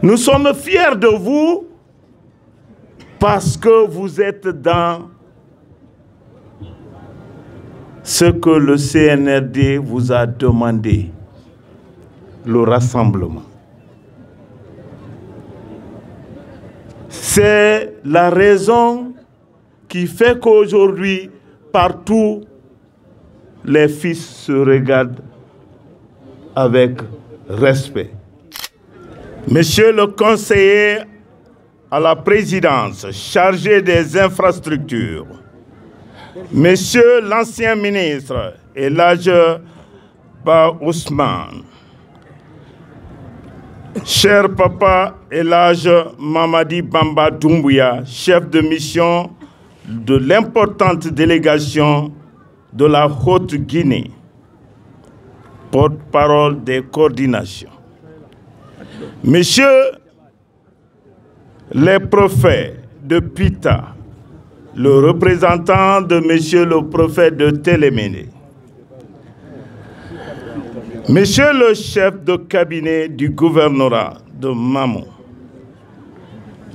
Nous sommes fiers de vous parce que vous êtes dans ce que le CNRD vous a demandé, le rassemblement. C'est la raison qui fait qu'aujourd'hui, partout, les fils se regardent avec respect. Monsieur le conseiller à la présidence chargé des infrastructures, Monsieur l'ancien ministre Elhadji Ba Ousmane, cher papa Elhadji Mamadi Bamba Doumbouya, chef de mission de l'importante délégation de la Haute-Guinée, porte-parole des coordinations. Messieurs les préfets de Pita, le représentant de Monsieur le préfet de Téléméné, Monsieur le chef de cabinet du gouvernorat de Mamou,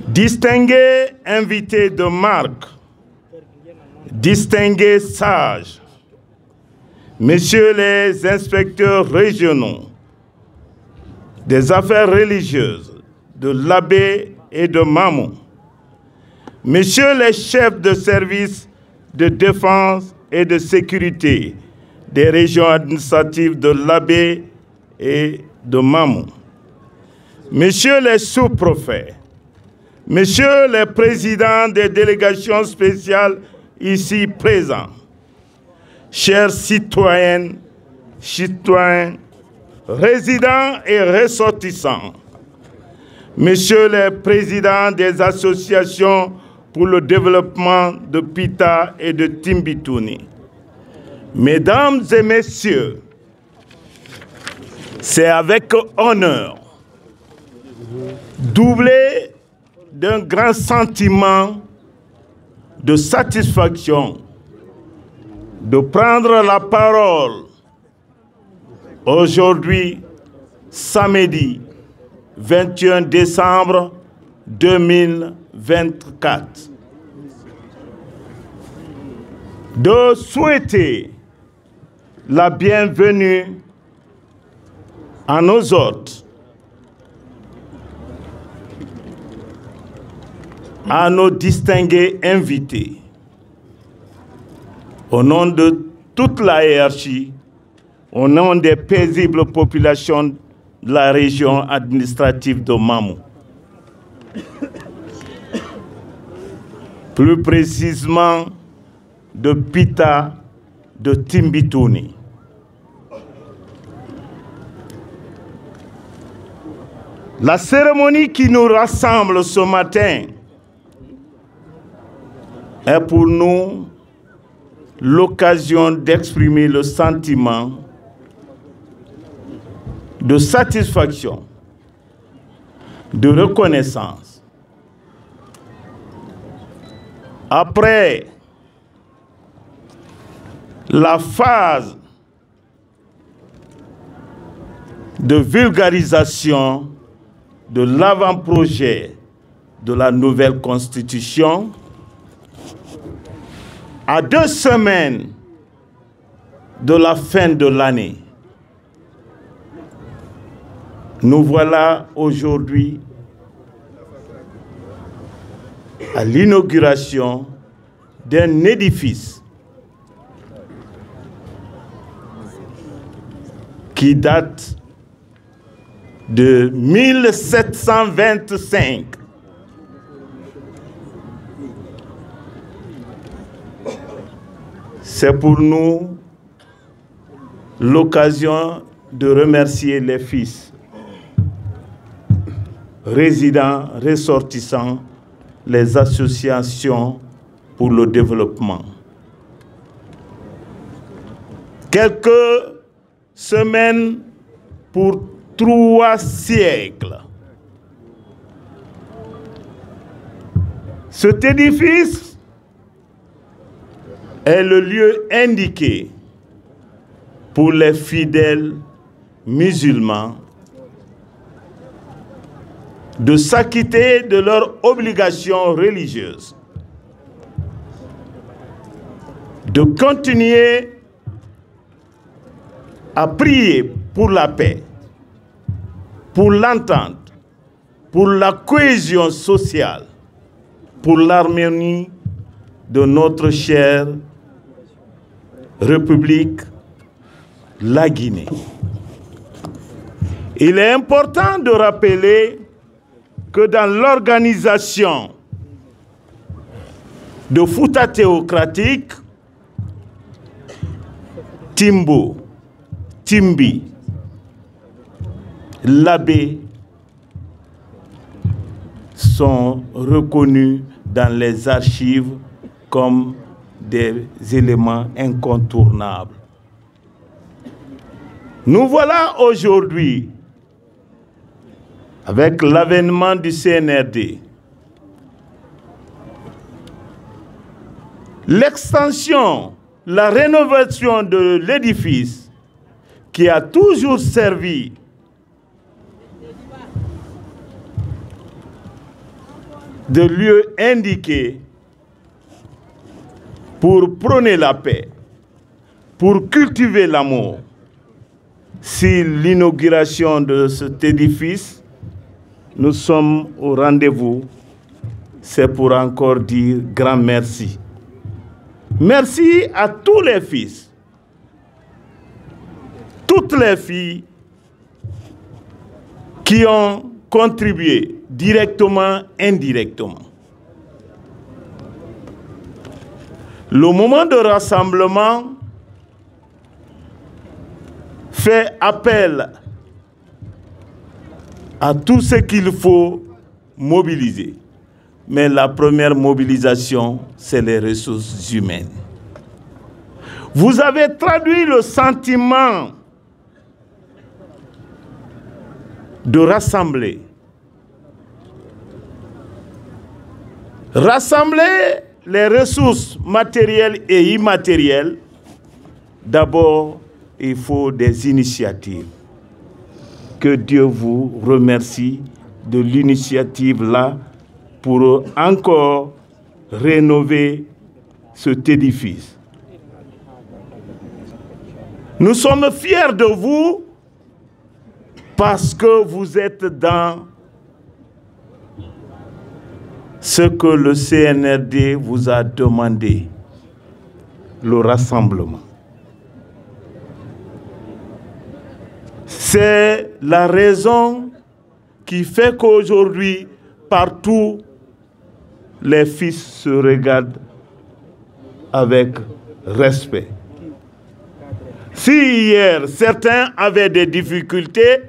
distingués invités de marque, distingués sages, Messieurs les inspecteurs régionaux des affaires religieuses de l'Abbé et de Mamou, Messieurs les chefs de service de défense et de sécurité des régions administratives de l'Abbé et de Mamou, Messieurs les sous-préfets, Messieurs les présidents des délégations spéciales ici présents, chers citoyennes, citoyens, résidents et ressortissants, Messieurs les présidents des associations pour le développement de Pita et de Timbitouni, Mesdames et Messieurs, c'est avec honneur, doublé d'un grand sentiment de satisfaction, de prendre la parole aujourd'hui, samedi 21 décembre 2024, de souhaiter la bienvenue à nos hôtes, à nos distingués invités, au nom de toute la hiérarchie, au nom des paisibles populations de la région administrative de Mamou. Plus précisément de Pita, de Timbitouni. La cérémonie qui nous rassemble ce matin est pour nous l'occasion d'exprimer le sentiment de satisfaction, de reconnaissance. Après la phase de vulgarisation de l'avant-projet de la nouvelle Constitution, à 2 semaines de la fin de l'année, nous voilà aujourd'hui à l'inauguration d'un édifice qui date de 1725. C'est pour nous l'occasion de remercier les fils, résidents, ressortissants, les associations pour le développement. Quelques semaines pour 3 siècles. Cet édifice est le lieu indiqué pour les fidèles musulmans de s'acquitter de leurs obligations religieuses, de continuer à prier pour la paix, pour l'entente, pour la cohésion sociale, pour l'harmonie de notre chère République, la Guinée. Il est important de rappeler que dans l'organisation de Fouta théocratique, Timbo, Timbi, l'abbé sont reconnus dans les archives comme des éléments incontournables. Nous voilà aujourd'hui, avec l'avènement du CNRD, l'extension, la rénovation de l'édifice qui a toujours servi de lieu indiqué pour prôner la paix, pour cultiver l'amour. Si l'inauguration de cet édifice, nous sommes au rendez-vous, c'est pour encore dire grand merci. Merci à tous les fils, toutes les filles qui ont contribué directement, indirectement. Le moment de rassemblement fait appel à tout ce qu'il faut mobiliser. Mais la première mobilisation, c'est les ressources humaines. Vous avez traduit le sentiment de rassembler. Rassembler les ressources matérielles et immatérielles. D'abord, il faut des initiatives. Que Dieu vous remercie de l'initiative-là pour encore rénover cet édifice. Nous sommes fiers de vous parce que vous êtes dans ce que le CNRD vous a demandé, le rassemblement. C'est la raison qui fait qu'aujourd'hui, partout, les fils se regardent avec respect. Si hier, certains avaient des difficultés,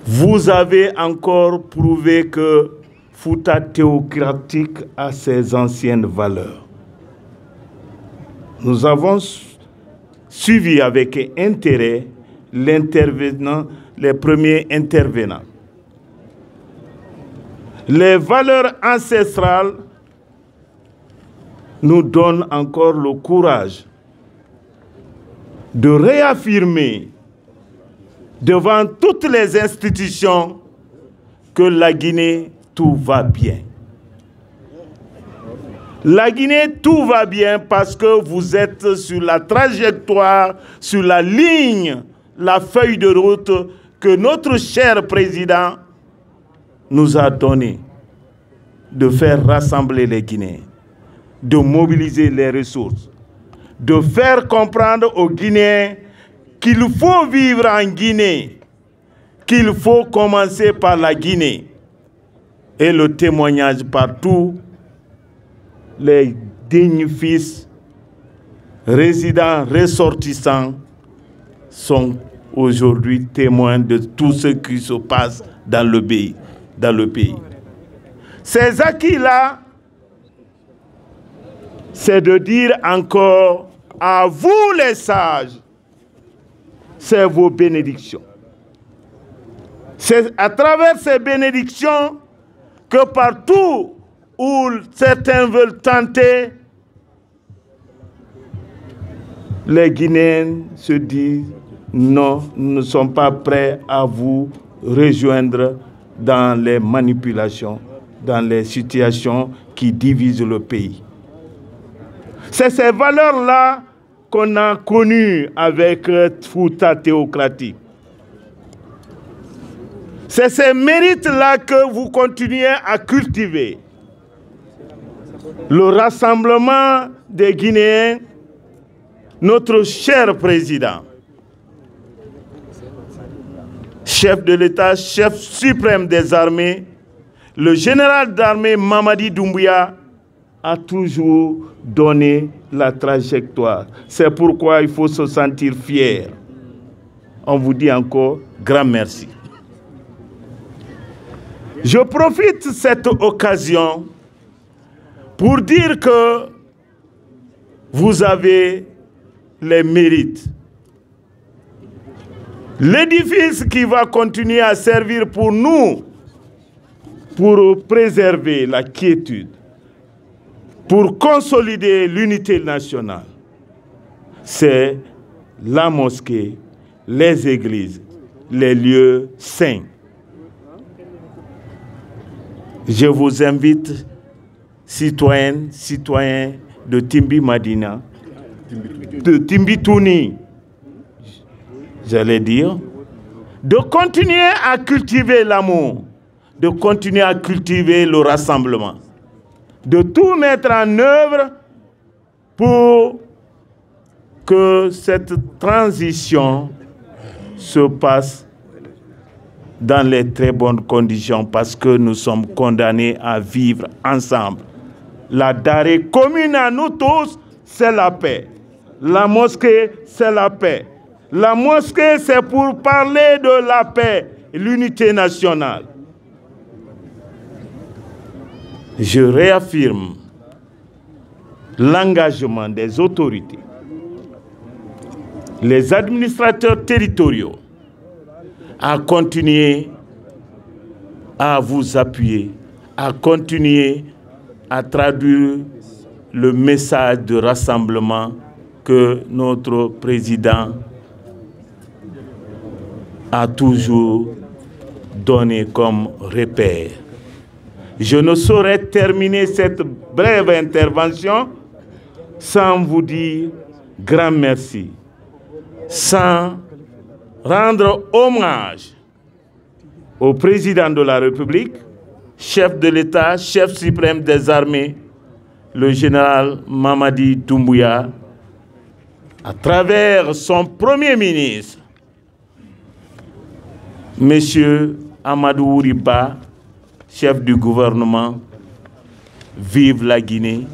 vous avez encore prouvé que Fouta théocratique a ses anciennes valeurs. Nous avons suivi avec intérêt les premiers intervenants. Les valeurs ancestrales nous donnent encore le courage de réaffirmer devant toutes les institutions que la Guinée, tout va bien. La Guinée, tout va bien parce que vous êtes sur la trajectoire, sur la ligne, la feuille de route que notre cher président nous a donnée, de faire rassembler les Guinéens, de mobiliser les ressources, de faire comprendre aux Guinéens qu'il faut vivre en Guinée, qu'il faut commencer par la Guinée. Et le témoignage partout, les dignes fils, résidents, ressortissants, sont aujourd'hui témoins de tout ce qui se passe dans le pays. Ces acquis-là, c'est de dire encore à vous les sages, c'est vos bénédictions. C'est à travers ces bénédictions que partout où certains veulent tenter, les Guinéens se disent nous ne sommes pas prêts à vous rejoindre dans les manipulations, dans les situations qui divisent le pays. C'est ces valeurs-là qu'on a connues avec Fouta théocratique. C'est ces mérites-là que vous continuez à cultiver. Le rassemblement des Guinéens, notre cher président, chef de l'État, chef suprême des armées, le général d'armée Mamadi Doumbouya a toujours donné la trajectoire. C'est pourquoi il faut se sentir fier. On vous dit encore grand merci. Je profite de cette occasion pour dire que vous avez les mérites. L'édifice qui va continuer à servir pour nous, pour préserver la quiétude, pour consolider l'unité nationale, c'est la mosquée, les églises, les lieux saints. Je vous invite, citoyennes, citoyens de Timbi Madina, de Timbitouni, j'allais dire, de continuer à cultiver l'amour, de continuer à cultiver le rassemblement, de tout mettre en œuvre pour que cette transition se passe dans les très bonnes conditions, parce que nous sommes condamnés à vivre ensemble. La darée commune à nous tous, c'est la paix. La mosquée, c'est la paix. La mosquée, c'est pour parler de la paix, l'unité nationale. Je réaffirme l'engagement des autorités, les administrateurs territoriaux, à continuer à vous appuyer, à continuer à traduire le message de rassemblement que notre président a toujours donné comme repère. Je ne saurais terminer cette brève intervention sans vous dire grand merci, sans rendre hommage au président de la République, chef de l'État, chef suprême des armées, le général Mamadi Doumbouya, à travers son premier ministre, M. Amadou Ouriba, chef du gouvernement. Vive la Guinée,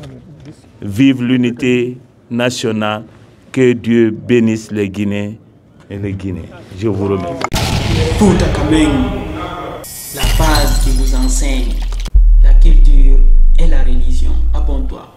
vive l'unité nationale, que Dieu bénisse les Guinéens et les Guinéens. Je vous remercie. Fouta Kameng, la base qui vous enseigne la culture et la religion. Abonne-toi.